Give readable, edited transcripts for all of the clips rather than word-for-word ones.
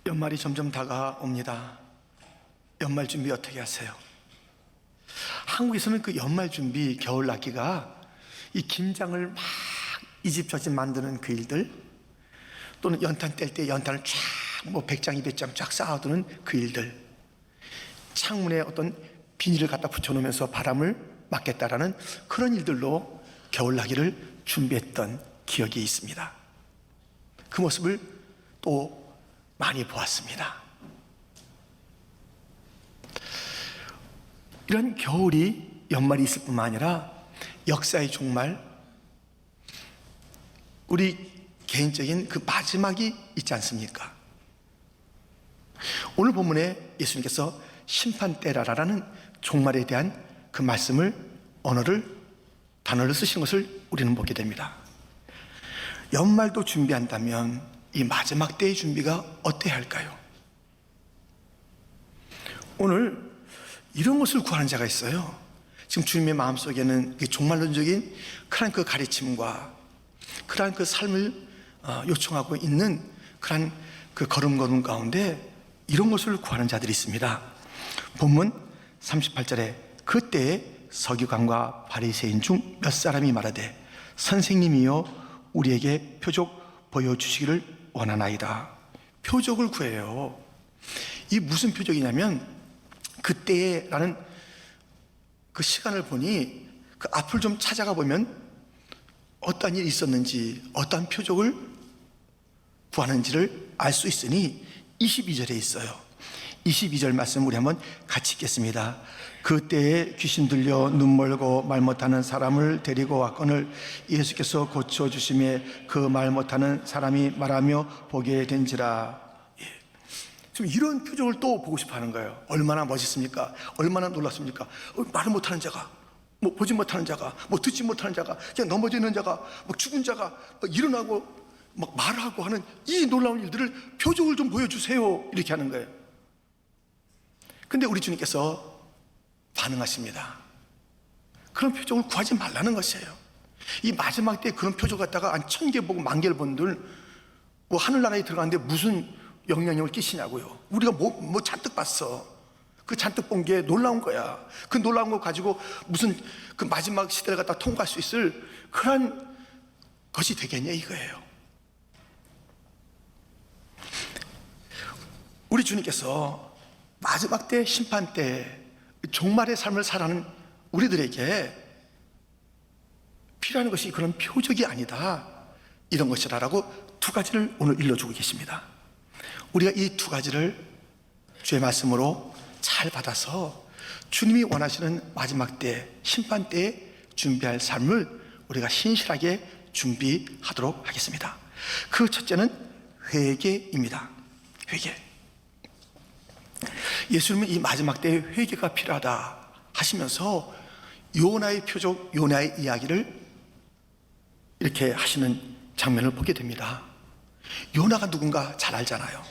연말이 점점 다가옵니다. 연말 준비 어떻게 하세요? 한국에서는 그 연말 준비, 겨울 나기가 이 김장을 막 이 집 저 집 만드는 그 일들, 또는 연탄 뗄 때 연탄을 쫙 뭐 100장 200장 쫙 쌓아두는 그 일들, 창문에 어떤 비닐을 갖다 붙여놓으면서 바람을 막겠다라는 그런 일들로 겨울 나기를 준비했던 기억이 있습니다. 그 모습을 또 많이 보았습니다. 이런 겨울이 연말이 있을 뿐만 아니라 역사의 종말, 우리 개인적인 그 마지막이 있지 않습니까? 오늘 본문에 예수님께서 심판때라라는 종말에 대한 그 말씀을, 단어를 쓰신 것을 우리는 보게 됩니다. 연말도 준비한다면 이 마지막 때의 준비가 어때야 할까요? 오늘 이런 것을 구하는 자가 있어요. 지금 주님의 마음속에는 종말론적인 그러한 그 가르침과 그러한 그 삶을 요청하고 있는 그러한 그 걸음 가운데 이런 것을 구하는 자들이 있습니다. 본문 38절에 그때에 서기관과 바리새인 중 몇 사람이 말하되 선생님이여 우리에게 표적 보여주시기를 원하나이다. 표적을 구해요. 이 무슨 표적이냐면 그때라는 그 시간을 보니 그 앞을 좀 찾아가 보면 어떤 일이 있었는지, 어떤 표적을 구하는지를 알 수 있으니 22절에 있어요. 22절 말씀 우리 한번 같이 읽겠습니다. 그때에 귀신 들려 눈 멀고 말 못하는 사람을 데리고 왔거늘 예수께서 고쳐주심에 그 말 못하는 사람이 말하며 보게 된지라. 지금 이런 표적을 또 보고 싶어 하는 거예요. 얼마나 멋있습니까? 얼마나 놀랐습니까? 말을 못하는 자가, 뭐 보지 못하는 자가, 뭐 듣지 못하는 자가, 그냥 넘어져 있는 자가, 뭐 죽은 자가 막 일어나고 막 말하고 하는 이 놀라운 일들을 표적을 좀 보여주세요, 이렇게 하는 거예요. 근데 우리 주님께서 반응하십니다. 그런 표적을 구하지 말라는 것이에요. 이 마지막 때 그런 표적 갖다가 한 1000개 보고 10,000개를 본들 뭐 하늘나라에 들어갔는데 무슨 영향력을 끼치냐고요. 우리가 뭐 잔뜩 봤어. 그 잔뜩 본 게 놀라운 거야. 그 놀라운 거 가지고 무슨 그 마지막 시대를 갖다 통과할 수 있을 그런 것이 되겠냐 이거예요. 우리 주님께서 마지막 때, 심판 때, 종말의 삶을 살아가는 우리들에게 필요한 것이 그런 표적이 아니다, 이런 것이라고 두 가지를 오늘 일러주고 계십니다. 우리가 이 두 가지를 주의 말씀으로 잘 받아서 주님이 원하시는 마지막 때, 심판 때에 준비할 삶을 우리가 신실하게 준비하도록 하겠습니다. 그 첫째는 회개입니다. 회개. 예수님은 이 마지막 때에 회개가 필요하다 하시면서 요나의 표적, 요나의 이야기를 이렇게 하시는 장면을 보게 됩니다. 요나가 누군가 잘 알잖아요.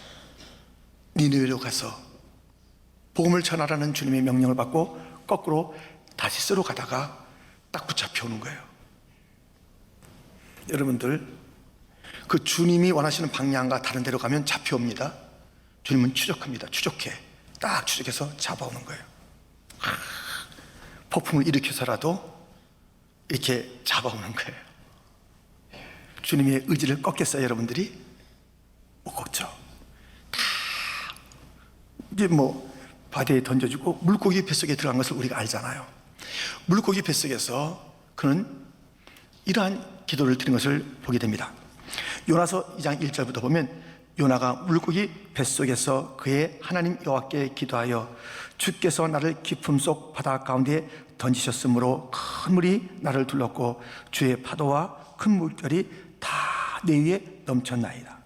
니느웨로 가서 복음을 전하라는 주님의 명령을 받고 거꾸로 다시스로 가다가 딱 붙잡혀 오는 거예요. 여러분들, 그 주님이 원하시는 방향과 다른 데로 가면 잡혀옵니다. 주님은 추적합니다. 추적해. 딱 추적해서 잡아오는 거예요. 폭풍을 일으켜서라도 이렇게 잡아오는 거예요. 주님의 의지를 꺾겠어요, 여러분들이? 못 꺾죠. 다 이제 뭐 바다에 던져주고 물고기 뱃속에 들어간 것을 우리가 알잖아요. 물고기 뱃속에서 그는 이러한 기도를 드린 것을 보게 됩니다. 요나서 2장 1절부터 보면 요나가 물고기 뱃속에서 그의 하나님 여호와께 기도하여 주께서 나를 깊음 속 바다 가운데 던지셨으므로 큰 물이 나를 둘렀고 주의 파도와 큰 물결이 다 내 위에 넘쳤나이다.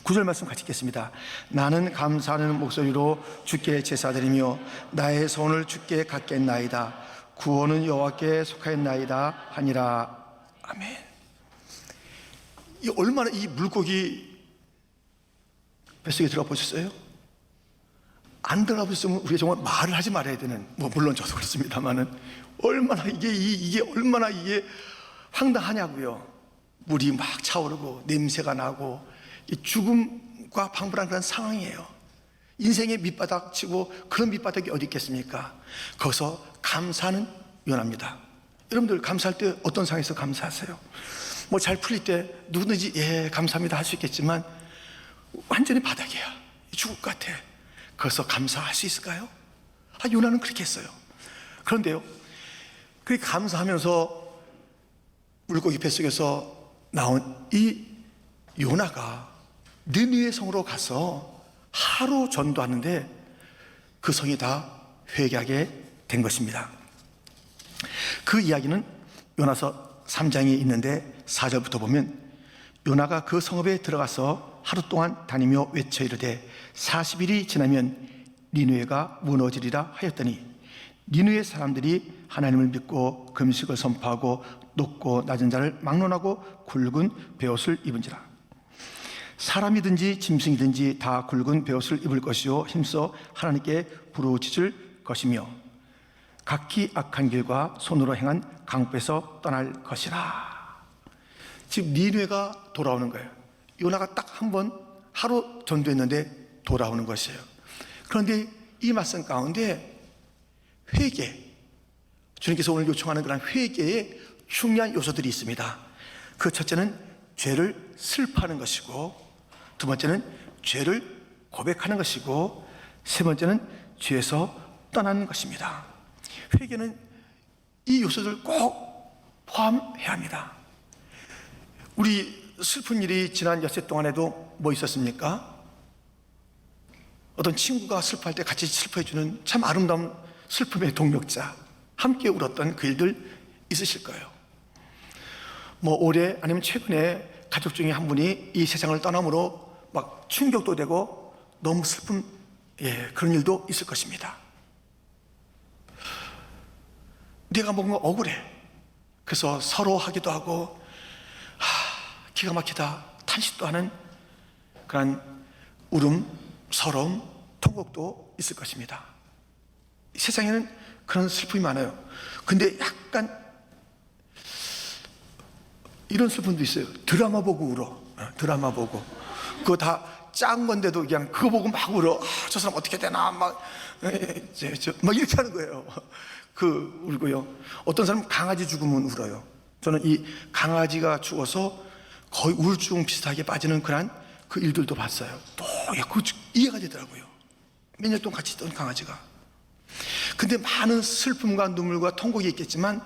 9절 말씀 같이 읽겠습니다. 나는 감사하는 목소리로 주께 제사드리며 나의 손을 주께 갖겠나이다. 구원은 여호와께 속하였나이다 하니라. 아멘. 이 얼마나 이 물고기 뱃속에 들어가 보셨어요? 안 들어가 보셨으면 우리가 정말 말을 하지 말아야 되는, 뭐 물론 저도 그렇습니다만은 얼마나 이게 얼마나 이게 황당하냐고요. 물이 막 차오르고 냄새가 나고 이 죽음 죽음과 방불한 그런 상황이에요. 인생의 밑바닥 치고 그런 밑바닥이 어디 있겠습니까? 거기서 감사하는 요나입니다. 여러분들 감사할 때 어떤 상황에서 감사하세요? 뭐 잘 풀릴 때 누구든지 예 감사합니다 할 수 있겠지만 완전히 바닥이야, 죽을 것 같아. 거기서 감사할 수 있을까요? 요나는 그렇게 했어요. 그런데요, 그렇게 감사하면서 물고기 뱃속에서 나온 이 요나가 느니웨 성으로 가서 하루 전도하는데 그 성이 다 회개하게 된 것입니다. 그 이야기는 요나서 3장에 있는데 4절부터 보면 요나가 그 성읍에 들어가서 하루 동안 다니며 외쳐 이르되 40일이 지나면 니느웨가 무너지리라 하였더니 니느웨 사람들이 하나님을 믿고 금식을 선포하고 높고 낮은 자를 막론하고 굵은 베옷을 입은지라. 사람이든지 짐승이든지 다 굵은 베옷을 입을 것이요 힘써 하나님께 부르짖을 것이며 각기 악한 길과 손으로 행한 강포에서 떠날 것이라. 지금 니느웨가 돌아오는 거예요. 요나가 딱 한 번 하루 전도했는데 돌아오는 것이에요. 그런데 이 말씀 가운데 회개, 주님께서 오늘 요청하는 그런 회개의 중요한 요소들이 있습니다. 그 첫째는 죄를 슬퍼하는 것이고, 두 번째는 죄를 고백하는 것이고, 세 번째는 죄에서 떠나는 것입니다. 회개는 이 요소를 꼭 포함해야 합니다. 우리 슬픈 일이 지난 엿새 동안에도 뭐 있었습니까? 어떤 친구가 슬퍼할 때 같이 슬퍼해주는 참 아름다운 슬픔의 동력자, 함께 울었던 그 일들 있으실 거예요. 뭐 올해 아니면 최근에 가족 중에 한 분이 이 세상을 떠남으로 막 충격도 되고 너무 슬픈 그런 일도 있을 것입니다. 내가 뭔가 억울해. 그래서 서로 하기도 하고 기가 막히다 탄식도 하는 그런 울음, 서러움, 통곡도 있을 것입니다. 세상에는 그런 슬픔이 많아요. 근데 약간 이런 슬픔도 있어요. 드라마 보고 울어. 드라마 보고 그거 다 짠 건데도 그냥 그거 보고 막 울어. 저 사람 어떻게 되나 막 이렇게 하는 거예요. 그 울고요. 어떤 사람은 강아지 죽으면 울어요. 저는 이 강아지가 죽어서 거의 우울증 비슷하게 빠지는 그런 그 일들도 봤어요. 또 이해가 되더라고요. 몇 년 동안 같이 있던 강아지가. 근데 많은 슬픔과 눈물과 통곡이 있겠지만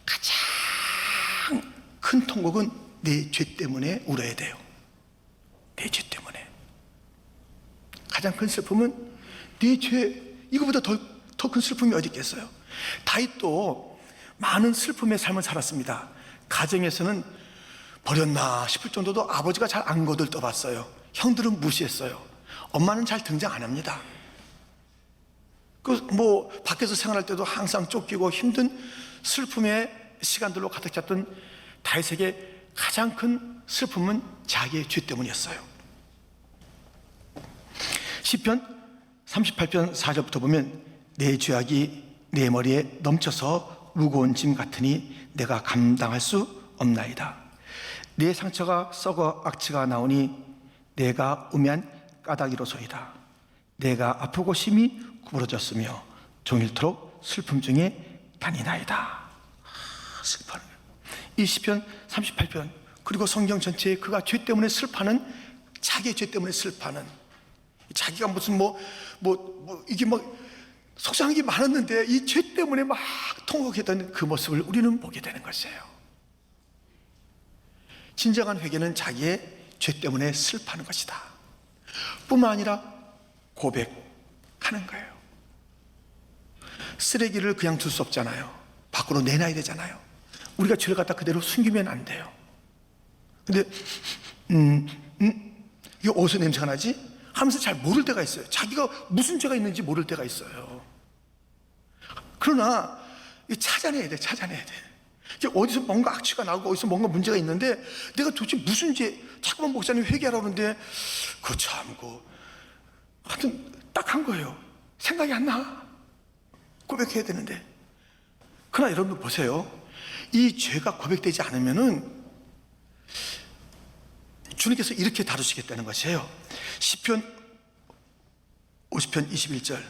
가장 큰 통곡은 내 죄 때문에 울어야 돼요. 내 죄 때문에. 가장 큰 슬픔은 내 죄, 이거보다 더 큰 슬픔이 어디 있겠어요? 다윗도 많은 슬픔의 삶을 살았습니다. 가정에서는 버렸나 싶을 정도도 아버지가 잘 안 거들떠봤어요. 형들은 무시했어요. 엄마는 잘 등장 안 합니다. 뭐 밖에서 생활할 때도 항상 쫓기고 힘든 슬픔의 시간들로 가득 찼던 다윗에게 가장 큰 슬픔은 자기의 죄 때문이었어요. 시편 38편 4절부터 보면 내 죄악이 내 머리에 넘쳐서 무거운 짐 같으니 내가 감당할 수 없나이다. 내 상처가 썩어 악취가 나오니 내가 우매한 까닭이로소이다. 내가 아프고 심히 구부러졌으며 종일토록 슬픔 중에 다니나이다. 슬퍼하는 이 시편 38편, 그리고 성경 전체에 그가 죄 때문에 슬퍼하는, 자기의 죄 때문에 슬퍼하는, 자기가 무슨 이게 속상한 게 많았는데 이 죄 때문에 막 통곡했던 그 모습을 우리는 보게 되는 것이에요. 진정한 회개는 자기의 죄 때문에 슬퍼하는 것이다. 뿐만 아니라 고백하는 거예요. 쓰레기를 그냥 둘 수 없잖아요. 밖으로 내놔야 되잖아요. 우리가 죄를 갖다 그대로 숨기면 안 돼요. 근데 이게 어디서 냄새가 나지? 하면서 잘 모를 때가 있어요. 자기가 무슨 죄가 있는지 모를 때가 있어요. 그러나 찾아내야 돼. 찾아내야 돼. 어디서 뭔가 악취가 나고 어디서 뭔가 문제가 있는데 내가 도대체 무슨 죄, 자꾸만 목사님 회개하라고 그러는데 그거 참고 하여튼 딱 한 거예요. 생각이 안 나. 고백해야 되는데. 그러나 여러분 보세요. 이 죄가 고백되지 않으면은 주님께서 이렇게 다루시겠다는 것이에요. 시편 50편 21절,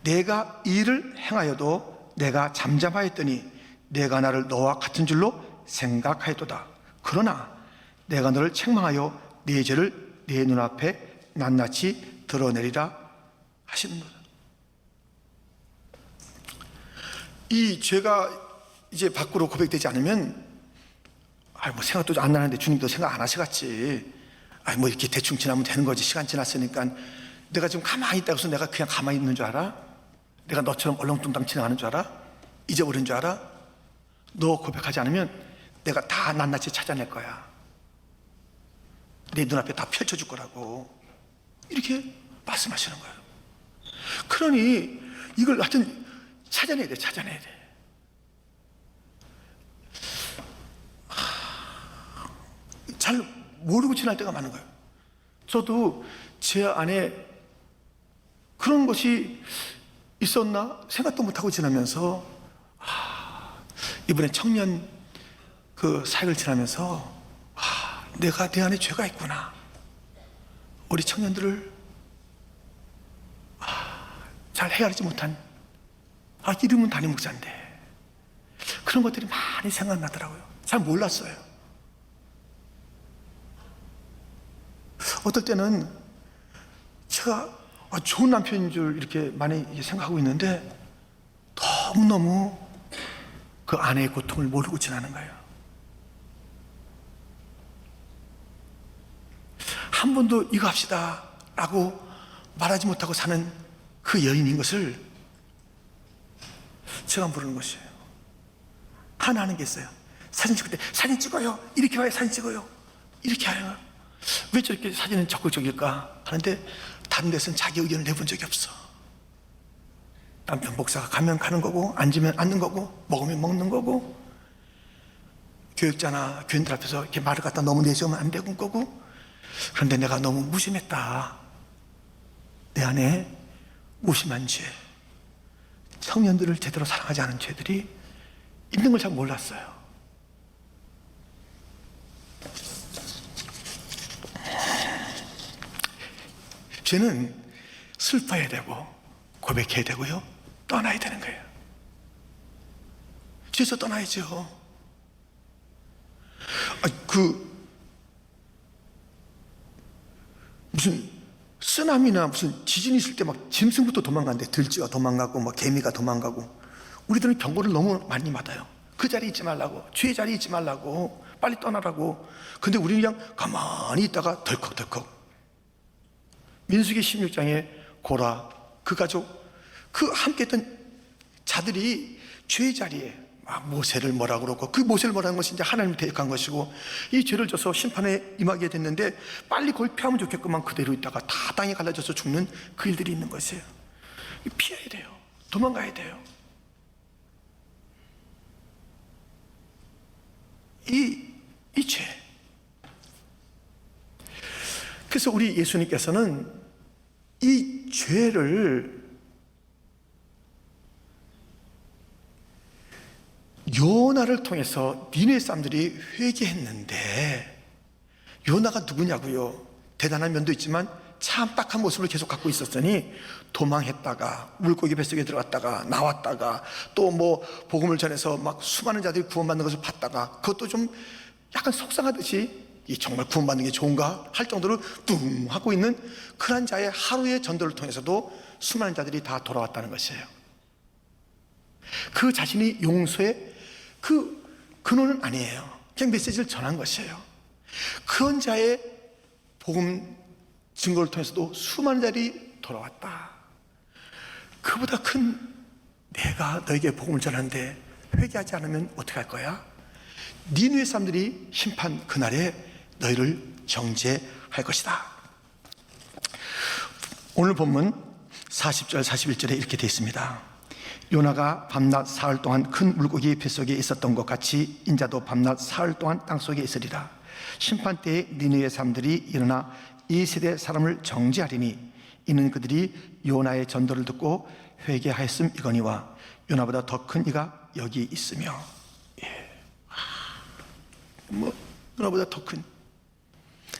내가 이 일을 행하여도 내가 잠잠하였더니 내가 나를 너와 같은 줄로 생각하였도다. 그러나 내가 너를 책망하여 네 죄를 네 눈앞에 낱낱이 드러내리라 하시는도다. 이 죄가 이제 밖으로 고백되지 않으면 뭐 생각도 안 나는데 주님도 생각 안 하시겠지. 뭐 이렇게 대충 지나면 되는 거지. 시간 지났으니까. 내가 지금 가만히 있다고 해서 내가 그냥 가만히 있는 줄 알아? 내가 너처럼 얼렁뚱땅 지나가는 줄 알아? 잊어버린 줄 알아? 너 고백하지 않으면 내가 다 낱낱이 찾아낼 거야. 내 눈앞에 다 펼쳐줄 거라고. 이렇게 말씀하시는 거예요. 그러니 이걸 하여튼 찾아내야 돼. 찾아내야 돼. 잘 모르고 지날 때가 많은 거예요. 저도 제 안에 그런 것이 있었나 생각도 못하고 지나면서 이번에 청년 그 사역을 지나면서 내가 내 안에 죄가 있구나. 우리 청년들을 잘 헤아리지 못한 이름은 담임 목사인데 그런 것들이 많이 생각나더라고요. 잘 몰랐어요. 어떨 때는 제가 좋은 남편인 줄 이렇게 많이 생각하고 있는데 너무너무 그 아내의 고통을 모르고 지나는 거예요. 한 번도 이거 합시다 라고 말하지 못하고 사는 그 여인인 것을 제가 모르는 것이에요. 하나 하는 게 있어요. 사진 찍을 때 사진 찍어요. 이렇게 와야 사진 찍어요. 이렇게 해요. 왜 저렇게 사진은 적극적일까 하는데 다른 데서는 자기 의견을 내본 적이 없어. 남편 목사가 가면 가는 거고 앉으면 앉는 거고 먹으면 먹는 거고 교육자나 교인들 앞에서 이렇게 말을 갖다 너무 내세우면 안 되는 거고. 그런데 내가 너무 무심했다. 내 안에 무심한 죄, 청년들을 제대로 사랑하지 않은 죄들이 있는 걸 잘 몰랐어요. 죄는 슬퍼야 되고 고백해야 되고요, 떠나야 되는 거예요. 죄에서 떠나야죠. 무슨 쓰나미나 무슨 지진이 있을 때 막 짐승부터 도망가는데 들쥐가 도망가고 막 개미가 도망가고. 우리들은 경고를 너무 많이 받아요. 그 자리에 있지 말라고, 죄의 자리에 있지 말라고, 빨리 떠나라고. 근데 우리는 그냥 가만히 있다가 덜컥덜컥. 민수기 16장에 고라, 그 가족, 그 함께 했던 자들이 죄의 자리에 막 모세를 뭐라 그러고, 그 모세를 뭐라는 것이 이제 하나님을 대적한 것이고, 이 죄를 져서 심판에 임하게 됐는데 빨리 거기 피하면 좋겠구만 그대로 있다가 다 땅에 갈라져서 죽는 그 일들이 있는 것이에요. 피해야 돼요. 도망가야 돼요. 이 죄. 그래서 우리 예수님께서는 이 죄를 요나를 통해서 니느웨 사람들이 회개했는데, 요나가 누구냐고요? 대단한 면도 있지만 참 딱한 모습을 계속 갖고 있었으니 도망했다가 물고기 뱃속에 들어갔다가 나왔다가 또 뭐 복음을 전해서 막 수많은 자들이 구원받는 것을 봤다가 그것도 좀 약간 속상하듯이 이 정말 구원받는 게 좋은가 할 정도로 뚱 하고 있는 그런 자의 하루의 전도를 통해서도 수많은 자들이 다 돌아왔다는 것이에요. 그 자신이 용서의 그 근원은 아니에요. 그냥 메시지를 전한 것이에요. 그런 자의 복음 증거를 통해서도 수많은 자들이 돌아왔다. 그보다 큰 내가 너에게 복음을 전하는데 회개하지 않으면 어떻게 할 거야? 니느웨 사람들이 심판 그날에 너희를 정죄할 것이다. 오늘 본문 40절 41절에 이렇게 되어 있습니다. 요나가 밤낮 사흘 동안 큰 물고기 뱃속에 있었던 것 같이 인자도 밤낮 사흘 동안 땅속에 있으리라. 심판 때에 니느웨 사람들이 일어나 이 세대 사람을 정죄하리니 이는 그들이 요나의 전도를 듣고 회개하였음 이거니와 요나보다 더 큰 이가 여기 있으며. 요나보다 더 큰.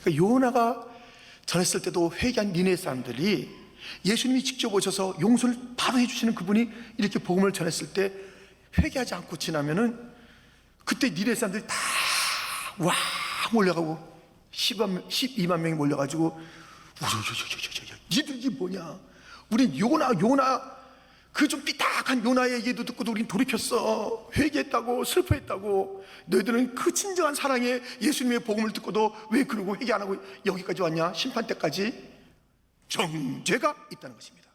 그러니까 요나가 전했을 때도 회개한 니네 사람들이 예수님이 직접 오셔서 용서를 바로 해주시는 그분이 이렇게 복음을 전했을 때 회개하지 않고 지나면은 그때 니네 사람들이 다 와 몰려가고 12만 명이 몰려가지고 니들이 뭐냐, 우린 요나 그 좀 삐딱한 요나의 얘기도 듣고도 우린 돌이켰어, 회개했다고, 슬퍼했다고. 너희들은 그 진정한 사랑의 예수님의 복음을 듣고도 왜 그러고 회개 안 하고 여기까지 왔냐, 심판 때까지. 정죄가 있다는 것입니다.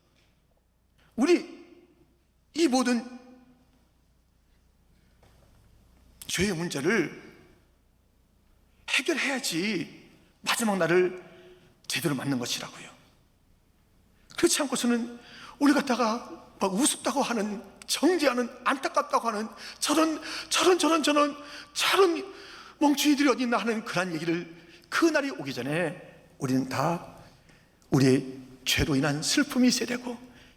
우리 이 모든 죄의 문제를 해결해야지 마지막 날을 제대로 맞는 것이라고요. 그렇지 않고서는 우리 갖다가 막 우습다고 하는, 정죄하는, 안타깝다고 하는 저런 멍충이들이 어디 있나 하는 그런 얘기를, 그 날이 오기 전에 우리는 다 우리의 죄로 인한 슬픔이 있어야 되고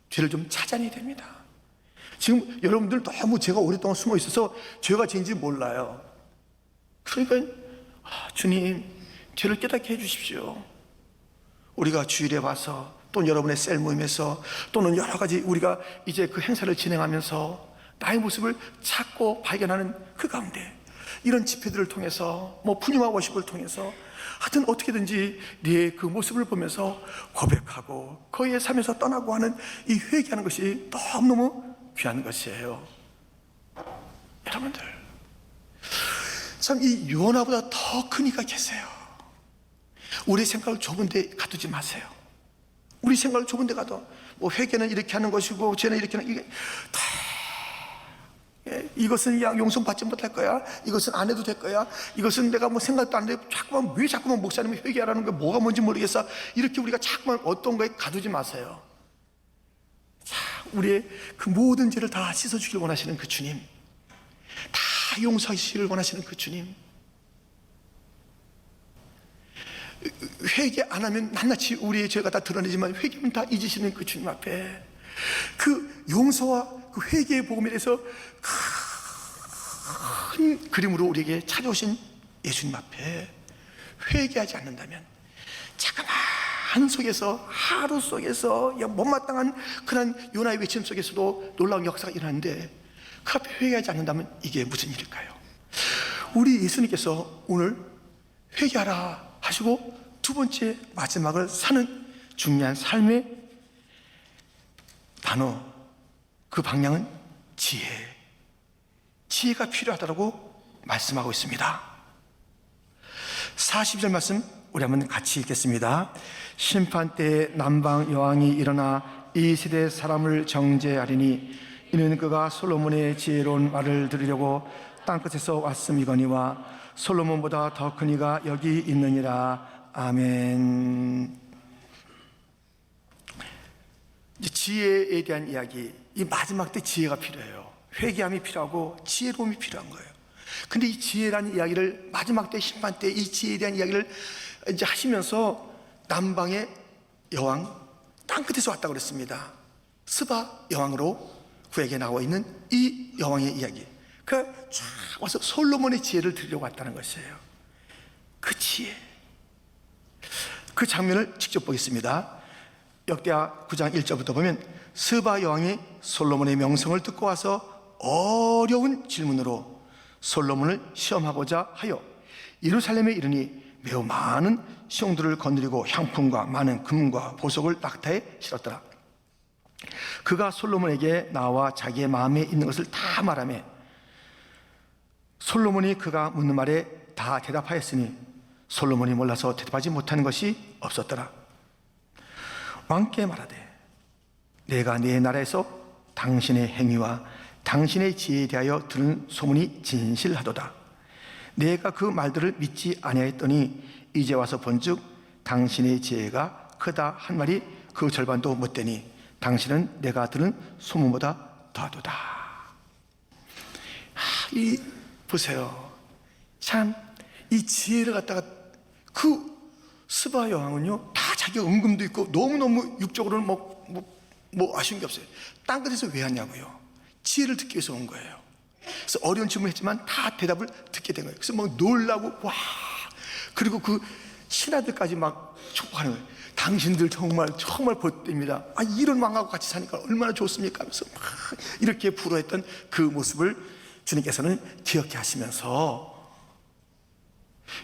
죄를 좀 찾아내야 됩니다. 지금 여러분들 너무 제가 오랫동안 숨어 있어서 죄가 죄인지 몰라요. 그러니까 주님, 죄를 깨닫게 해주십시오. 우리가 주일에 와서, 또는 여러분의 셀 모임에서, 또는 여러 가지 우리가 이제 그 행사를 진행하면서 나의 모습을 찾고 발견하는 그 가운데 이런 집회들을 통해서, 뭐 푸니마 워십을 통해서 하여튼 어떻게든지 네 그 모습을 보면서 고백하고 거기에 삶에서 떠나고 하는 이 회개하는 것이 너무너무 귀한 것이에요. 여러분들, 참 이 요나보다 더 큰 이가 계세요. 우리 생각을 좁은 데 가두지 마세요. 우리 생각을 좁은 데 가도 뭐 회개는 이렇게 하는 것이고 죄는 이렇게 하는, 이게 다 이것은 용서받지 못할 거야, 이것은 안 해도 될 거야, 이것은 내가 뭐 생각도 안 해, 왜 자꾸만 목사님이 회개하라는 거, 뭐가 뭔지 모르겠어, 이렇게 우리가 자꾸만 어떤 거에 가두지 마세요. 자, 우리의 그 모든 죄를 다 씻어주길 원하시는 그 주님, 다 용서하시기를 원하시는 그 주님, 회개 안 하면 낱낱이 우리의 죄가 다 드러내지만 회개하면 다 잊으시는 그 주님 앞에 그 용서와 그 회개의 복음에 대해서 큰 그림으로 우리에게 찾아오신 예수님 앞에 회개하지 않는다면 자그마한 속에서, 하루 속에서 못마땅한 그런 요나의 외침 속에서도 놀라운 역사가 일어나는데 그 앞에 회개하지 않는다면 이게 무슨 일일까요? 우리 예수님께서 오늘 회개하라 하시고 두 번째 마지막을 사는 중요한 삶의 단어, 그 방향은 지혜가 필요하다고 말씀하고 있습니다. 42절 말씀 우리 한번 같이 읽겠습니다. 심판 때에 남방 여왕이 일어나 이 세대 사람을 정죄하리니 이는 그가 솔로몬의 지혜로운 말을 들으려고 땅끝에서 왔음이거니와 솔로몬보다 더 큰 이가 여기 있느니라. 아멘. 지혜에 대한 이야기, 이 마지막 때 지혜가 필요해요. 회개함이 필요하고 지혜로움이 필요한 거예요. 근데 이 지혜라는 이야기를 마지막 때, 심판 때 이 지혜에 대한 이야기를 이제 하시면서 남방의 여왕, 땅끝에서 왔다고 그랬습니다. 스바 여왕으로 그에게 나와 있는 이 여왕의 이야기, 그 쫙 와서 솔로몬의 지혜를 들으려고 왔다는 것이에요. 그 지혜, 그 장면을 직접 보겠습니다. 역대하 9장 1절부터 보면 스바 여왕이 솔로몬의 명성을 듣고 와서 어려운 질문으로 솔로몬을 시험하고자 하여 예루살렘에 이르니 매우 많은 시용들을 거느리고 향품과 많은 금과 보석을 낙타에 실었더라. 그가 솔로몬에게 나와 자기의 마음에 있는 것을 다 말하며 솔로몬이 그가 묻는 말에 다 대답하였으니 솔로몬이 몰라서 대답하지 못하는 것이 없었더라. 왕께 말하되 내가 내 나라에서 당신의 행위와 당신의 지혜에 대하여 들은 소문이 진실하도다. 내가 그 말들을 믿지 아니하였더니 이제 와서 본즉 당신의 지혜가 크다 한 말이 그 절반도 못되니 당신은 내가 들은 소문보다 더하도다. 보세요. 참 이 지혜를 갖다가 그 스바 여왕은요 다 자기 은금도 있고 너무너무 육적으로는 뭐 아쉬운 게 없어요. 땅끝에서 왜 왔냐고요? 지혜를 듣기 위해서 온 거예요. 그래서 어려운 질문을 했지만 다 대답을 듣게 된 거예요. 그래서 막 놀라고 와, 그리고 그 신하들까지 막 축복하는 거예요. 당신들 정말 복됩니다. 이런 왕하고 같이 사니까 얼마나 좋습니까 하면서 막 이렇게 부러했던 그 모습을 주님께서는 기억해 하시면서,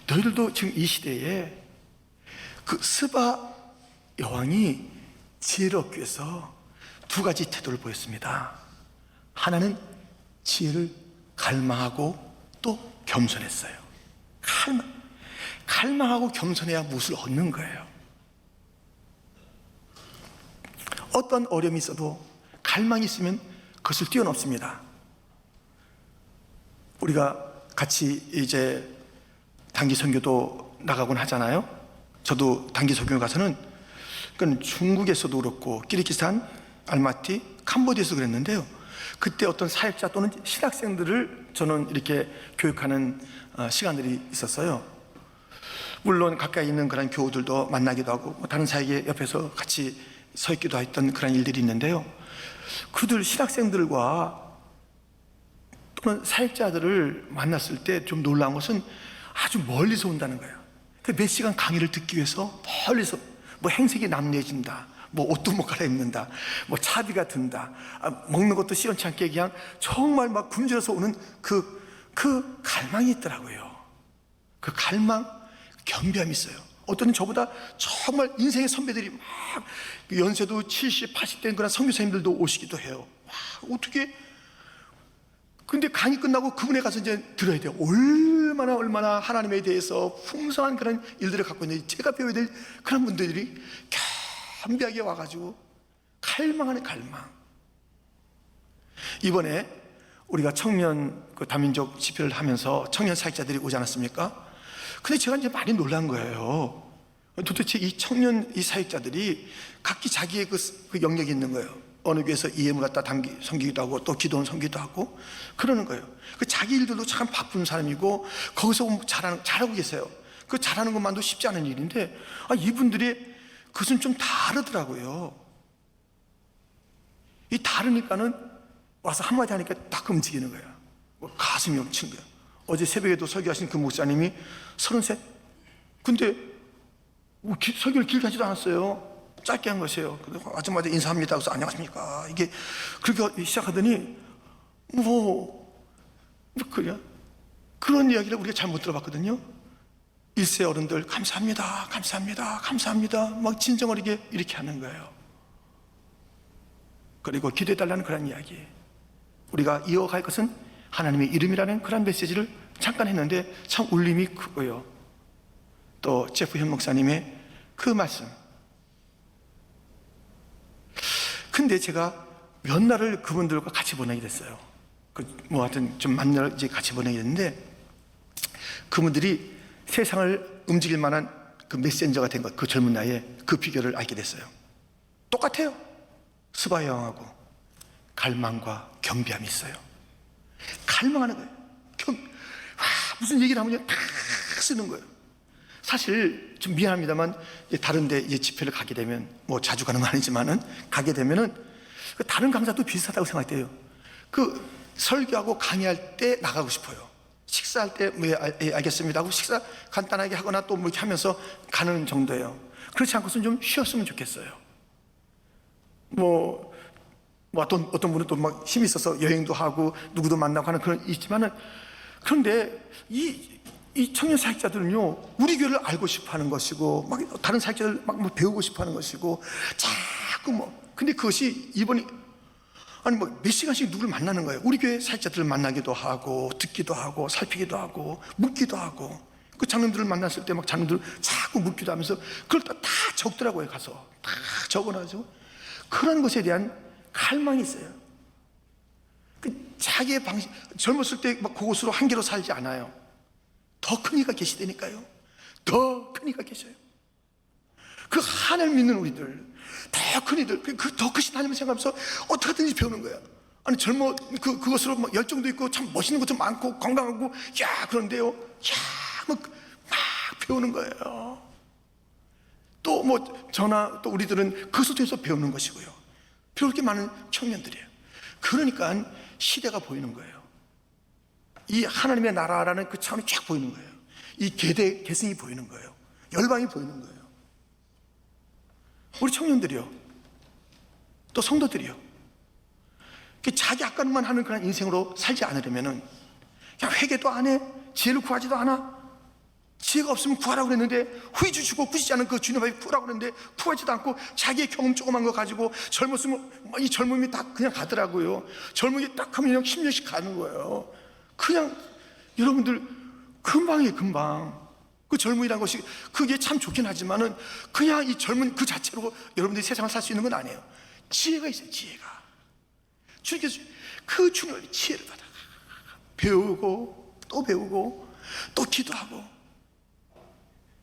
너희들도 지금 이 시대에 그 스바 여왕이 지혜를 얻기 위해서 두 가지 태도를 보였습니다. 하나는 지혜를 갈망하고 또 겸손했어요. 갈망하고 겸손해야 무엇을 얻는 거예요. 어떤 어려움이 있어도 갈망이 있으면 그것을 뛰어넘습니다. 우리가 같이 이제 단기 선교도 나가곤 하잖아요. 저도 단기 선교 가서는 중국에서도 그렇고 키르기스탄, 알마티, 캄보디아에서 그랬는데요. 그때 어떤 사역자 또는 신학생들을 저는 이렇게 교육하는 시간들이 있었어요. 물론 가까이 있는 그런 교우들도 만나기도 하고 다른 사역의 옆에서 같이 서 있기도 했던 그런 일들이 있는데요. 그들 신학생들과 또는 사역자들을 만났을 때 좀 놀라운 것은 아주 멀리서 온다는 거예요. 몇 시간 강의를 듣기 위해서 멀리서 행색이 남루해진다, 옷도 못 갈아입는다, 차비가 든다, 먹는 것도 시원치 않게 그냥 정말 막 굶주려서 오는 그 갈망이 있더라고요. 그 갈망, 겸비함이 있어요. 어떤 저보다 정말 인생의 선배들이 막 연세도 70, 80대인 그런 선교사님들도 오시기도 해요. 어떻게, 근데 강의 끝나고 그분에 가서 이제 들어야 돼요. 얼마나 하나님에 대해서 풍성한 그런 일들을 갖고 있는지 제가 배워야 될 그런 분들이 겸비하게 와가지고 갈망하는 갈망. 이번에 우리가 청년 다민족 집회를 하면서 청년 사역자들이 오지 않았습니까? 근데 제가 이제 많이 놀란 거예요. 도대체 이 청년 이 사역자들이 각기 자기의 그 영역이 있는 거예요. 어느 교회에서 EM을 갖다 섬기기도 하고 또 기도원 섬기기도 하고 그러는 거예요. 그 자기 일들도 참 바쁜 사람이고 거기서 잘하고 계세요. 그 잘하는 것만도 쉽지 않은 일인데 이분들이 그것은 좀 다르더라고요. 이 다르니까는 와서 한마디 하니까 딱 움직이는 거야. 가슴이 넘치는 거야. 어제 새벽에도 설교하신 그 목사님이 33. 근데 설교를 길게 하지도 않았어요. 짧게 한 것이에요. 아줌마한테 인사합니다. 그래서 안녕하십니까. 이게 그렇게 시작하더니 그런 이야기를 우리가 잘 못 들어봤거든요. 일세 어른들 감사합니다. 막 진정어리게 이렇게 하는 거예요. 그리고 기도해달라는 그런 이야기. 우리가 이어갈 것은 하나님의 이름이라는 그런 메시지를 잠깐 했는데 참 울림이 크고요. 또 제프 현 목사님의 그 말씀. 근데 제가 몇 날을 그분들과 같이 보내게 됐어요. 하여튼 좀 만날 이제 같이 보내게 됐는데 그분들이 세상을 움직일 만한 그 메신저가 된 것, 그 젊은 나이에 그 비결을 알게 됐어요. 똑같아요. 스바 여왕하고 갈망과 겸비함이 있어요. 갈망하는 거예요. 무슨 얘기를 하면 다 쓰는 거예요. 사실 좀 미안합니다만 다른 데 집회를 가게 되면 자주 가는 건 아니지만은 가게 되면은 다른 강사도 비슷하다고 생각돼요. 그 설교하고 강의할 때 나가고 싶어요. 식사할 때 알겠습니다 하고 식사 간단하게 하거나 또 이렇게 하면서 가는 정도예요. 그렇지 않고서는 좀 쉬었으면 좋겠어요. 어떤 분은 또 막 힘이 있어서 여행도 하고 누구도 만나고 하는 그런 있지만은, 그런데 이 청년 사역자들은요, 우리 교회를 알고 싶어 하는 것이고, 막 다른 사역자들 막 배우고 싶어 하는 것이고, 자꾸 근데 그것이 이번에, 몇 시간씩 누구를 만나는 거예요. 우리 교회 사역자들을 만나기도 하고, 듣기도 하고, 살피기도 하고, 묻기도 하고, 그 장로들을 만났을 때 막 장로들 자꾸 묻기도 하면서, 그걸 다 적더라고요. 가서. 다 적어놔서. 그런 것에 대한 갈망이 있어요. 자기의 방식, 젊었을 때 그것으로 한계로 살지 않아요. 더 큰 이가 계시다니까요. 더 큰 이가 계셔요. 그 하나님 믿는 우리들, 더 큰 이들, 더 크신 하나님을 생각하면서 어떻게든지 배우는 거야. 그것으로 열정도 있고 참 멋있는 것도 많고 건강하고, 그런데요, 막 배우는 거예요. 또 또 우리들은 그 속에서 배우는 것이고요. 배울 게 많은 청년들이에요. 그러니까 시대가 보이는 거예요. 이 하나님의 나라라는 그 차원이 쫙 보이는 거예요. 이 계승이 보이는 거예요. 열방이 보이는 거예요. 우리 청년들이요, 또 성도들이요, 자기 악간만 하는 그런 인생으로 살지 않으려면은 그냥 회개도 안 해, 지혜를 구하지도 않아. 지혜가 없으면 구하라고 그랬는데 후회 주시고 구시지 않은 그 주님 앞에 구하라고 그랬는데 구하지도 않고 자기의 경험 조그만 거 가지고 젊었으면 이 젊음이 딱 그냥 가더라고요. 젊음이 딱 하면 그냥 10년씩 가는 거예요. 그냥 여러분들 금방이에요, 금방. 그 젊음이라는 것이 그게 참 좋긴 하지만은 그냥 이 젊은 그 자체로 여러분들이 세상을 살 수 있는 건 아니에요. 지혜가 있어요, 지혜가. 주님께서 그 주님을 지혜를 받아 배우고 또 배우고 또 기도하고,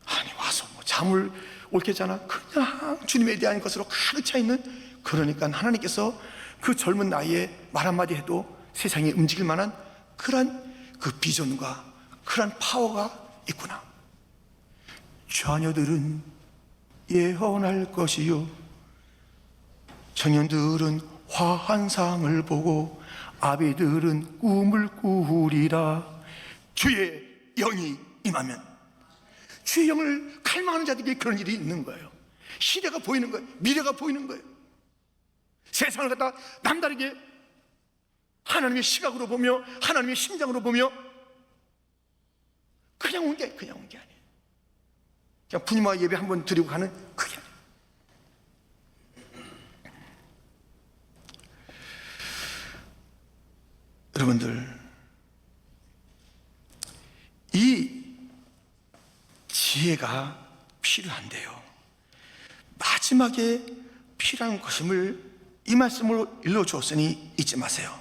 아니 와서 뭐 잠을 옳게 자나 그냥 주님에 대한 것으로 가득 차 있는, 그러니까 하나님께서 그 젊은 나이에 말 한마디 해도 세상이 움직일 만한 그런 그 비전과 그런 파워가 있구나. 자녀들은 예언할 것이요, 청년들은 화환상을 보고 아비들은 꿈을 꾸리라. 주의 영이 임하면, 주의 영을 갈망하는 자들에게 그런 일이 있는 거예요. 시대가 보이는 거예요. 미래가 보이는 거예요. 세상을 갖다 남다르게 하나님의 시각으로 보며 하나님의 심장으로 보며 그냥 온 게 아니에요. 그냥 부님과 예배 한번 드리고 가는 그게 아니에요. 여러분들, 이 지혜가 필요한데요, 마지막에 필요한 것임을 이 말씀으로 일러주었으니 잊지 마세요.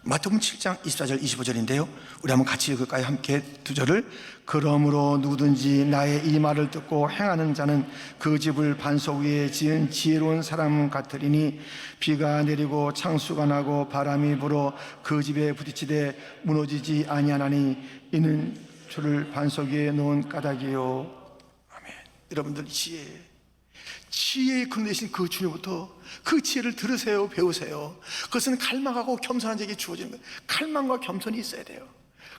마태복음 7장 24절 25절인데요 우리 한번 같이 읽을까요? 함께 두 절을. 그러므로 누구든지 나의 이 말을 듣고 행하는 자는 그 집을 반석 위에 지은 지혜로운 사람 같으리니 비가 내리고 창수가 나고 바람이 불어 그 집에 부딪히되 무너지지 아니하나니 이는 주를 반석 위에 놓은 까닭이요. 아멘. 여러분들, 지혜의 근원 되신 그 주님부터 그 지혜를 들으세요, 배우세요. 그것은 갈망하고 겸손한 자에게 주어지는 거예요. 갈망과 겸손이 있어야 돼요.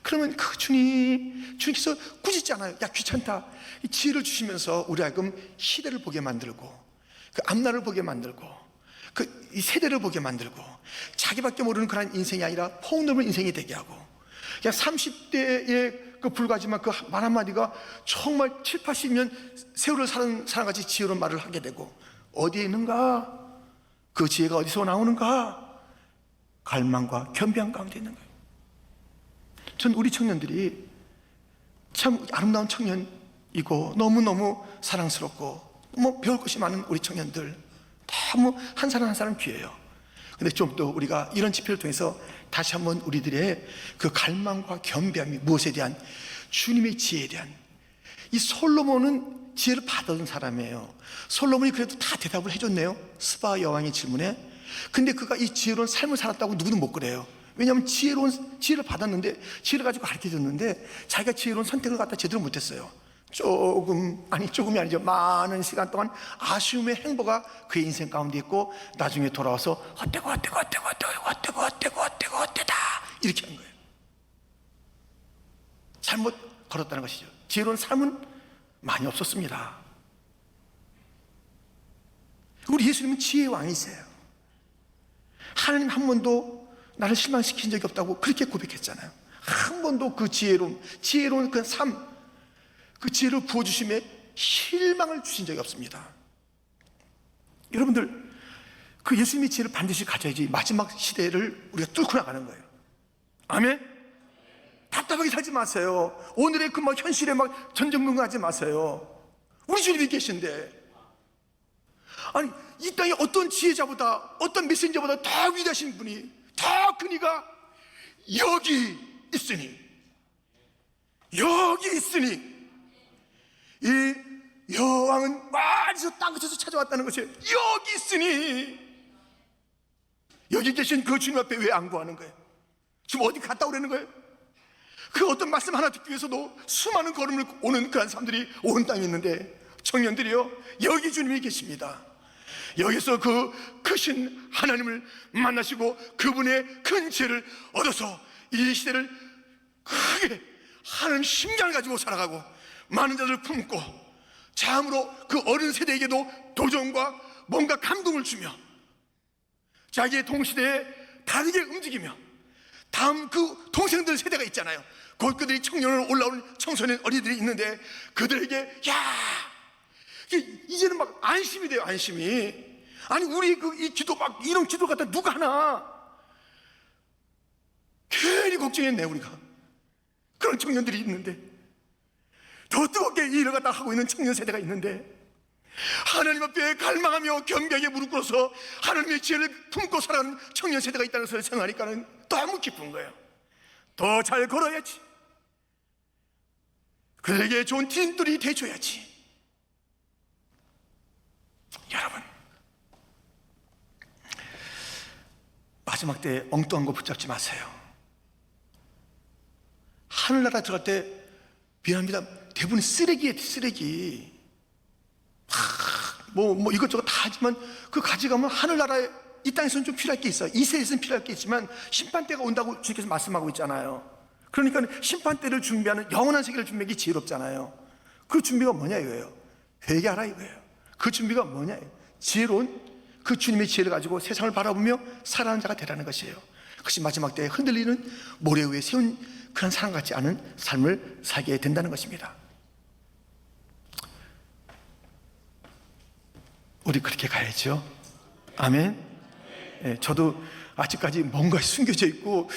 그러면 그 주님께서 꾸짖지 않아요. 야, 귀찮다. 이 지혜를 주시면서 우리 하여금 시대를 보게 만들고, 그 앞날을 보게 만들고, 이 세대를 보게 만들고, 자기밖에 모르는 그런 인생이 아니라 폭넓은 인생이 되게 하고, 그냥 30대에 그 불과하지만 그 말 한마디가 정말 7, 80년 세월을 사는 사람같이 지혜로운 말을 하게 되고, 어디에 있는가? 그 지혜가 어디서 나오는가? 갈망과 겸비한 가운데 있는 거예요. 전 우리 청년들이 참 아름다운 청년이고 너무너무 사랑스럽고 뭐 배울 것이 많은 우리 청년들, 너무 한 사람 한 사람 귀해요. 근데 좀 더 우리가 이런 집회를 통해서 다시 한번 우리들의 그 갈망과 겸비함이 무엇에 대한, 주님의 지혜에 대한. 이 솔로몬은 지혜를 받은 사람이에요. 솔로몬이 그래도 다 대답을 해줬네요, 스바 여왕의 질문에. 근데 그가 이 지혜로운 삶을 살았다고 누구는 못 그래요. 왜냐하면 지혜를 받았는데, 지혜를 가지고 가르쳐줬는데 자기가 지혜로운 선택을 갖다 제대로 못했어요. 조금이 아니죠, 많은 시간 동안 아쉬움의 행보가 그의 인생 가운데 있고, 나중에 돌아와서 어때고 어때다 이렇게 한 거예요. 잘못 걸었다는 것이죠. 지혜로운 삶은 많이 없었습니다. 우리 예수님은 지혜의 왕이세요. 하나님 한 번도 나를 실망시킨 적이 없다고 그렇게 고백했잖아요. 한 번도 그 지혜로운 그 삶, 그 지혜를 부어주심에 실망을 주신 적이 없습니다. 여러분들, 그 예수님의 지혜를 반드시 가져야지 마지막 시대를 우리가 뚫고 나가는 거예요. 아멘? 답답하게 살지 마세요. 오늘의 그 막 현실에 막 전전긍긍하지 마세요. 우리 주님이 계신데, 아니 이 땅에 어떤 지혜자보다, 어떤 메신저보다 더 위대하신 분이, 더 그니가 여기 있으니 이 여왕은 멀리서 땅끝에서 찾아왔다는 것이에요. 여기 있으니, 여기 계신 그 주님 앞에 왜 안 구하는 거예요? 지금 어디 갔다 오라는 거예요? 그 어떤 말씀 하나 듣기 위해서도 수많은 걸음을 오는 그런 사람들이 온 땅에 있는데, 청년들이요, 여기 주님이 계십니다. 여기서 그 크신 하나님을 만나시고 그분의 큰 지혜를 얻어서 이 시대를 크게 하나님 심장을 가지고 살아가고, 많은 자들을 품고 참으로 그 어린 세대에게도 도전과 뭔가 감동을 주며 자기의 동시대에 다르게 움직이며 다음 그 동생들 세대가 있잖아요. 곧 그들이 청년으로 올라오는 청소년 어린이들이 있는데 그들에게 이제는 막 안심이 돼요. 안심이. 아니 우리 이 기도 막 이런 기도 갖다 누가 하나 괜히 걱정했네. 우리가 그런 청년들이 있는데 더 뜨겁게 이 일을 갖다 하고 있는 청년 세대가 있는데 하나님 앞에 갈망하며 겸비하게 무릎 꿇어서 하나님의 지혜를 품고 살아가는 청년 세대가 있다는 것을 생각하니까는 너무 기쁜 거예요. 더 잘 걸어야지. 그들에게 좋은 팀들이 돼줘야지. 여러분, 마지막 때 엉뚱한 거 붙잡지 마세요. 하늘나라 들어갈 때 미안합니다, 대부분 쓰레기예요. 쓰레기. 뭐 이것저것 다 하지만 그 가져가면 하늘나라에 이 땅에서는 좀 필요할 게 있어요. 이 세에서는 필요할 게 있지만 심판대가 온다고 주님께서 말씀하고 있잖아요. 그러니까 심판대를 준비하는 영원한 세계를 준비하는 게 지혜롭잖아요. 그 준비가 뭐냐 이거예요. 회개하라 이거예요. 그 준비가 뭐냐, 지혜로운 그 주님의 지혜를 가지고 세상을 바라보며 살아가는 자가 되라는 것이에요. 그것이 마지막 때에 흔들리는 모래 위에 세운 그런 사람 같지 않은 삶을 살게 된다는 것입니다. 우리 그렇게 가야죠. 아멘. 네, 저도 아직까지 뭔가 숨겨져 있고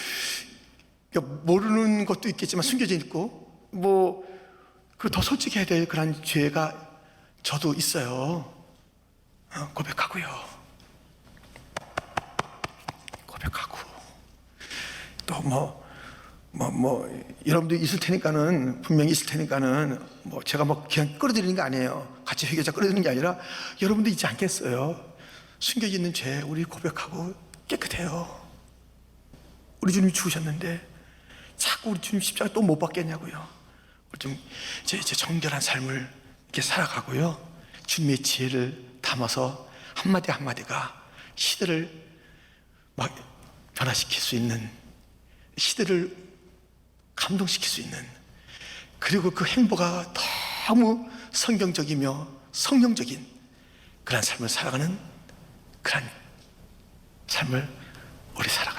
모르는 것도 있겠지만 숨겨져 있고 더 솔직해야 될 그런 죄가 저도 있어요. 고백하고요. 고백하고 또 여러분들 있을 테니까는 분명히 있을 테니까는 제가 그냥 끌어들이는 게 아니에요. 같이 회개자 끌어들이는 게 아니라 여러분도 있지 않겠어요? 숨겨져 있는 죄 우리 고백하고 깨끗해요. 우리 주님이 죽으셨는데 자꾸 우리 주님 십자가 또 못 받겠냐고요. 좀 이제 정결한 삶을 이렇게 살아가고요. 주님의 지혜를 담아서 한마디 한마디가 시대를 막 변화시킬 수 있는, 시대를 감동시킬 수 있는, 그리고 그 행보가 너무 성경적이며 성령적인 그런 삶을 살아가는 그런 삶을 우리 살아가요.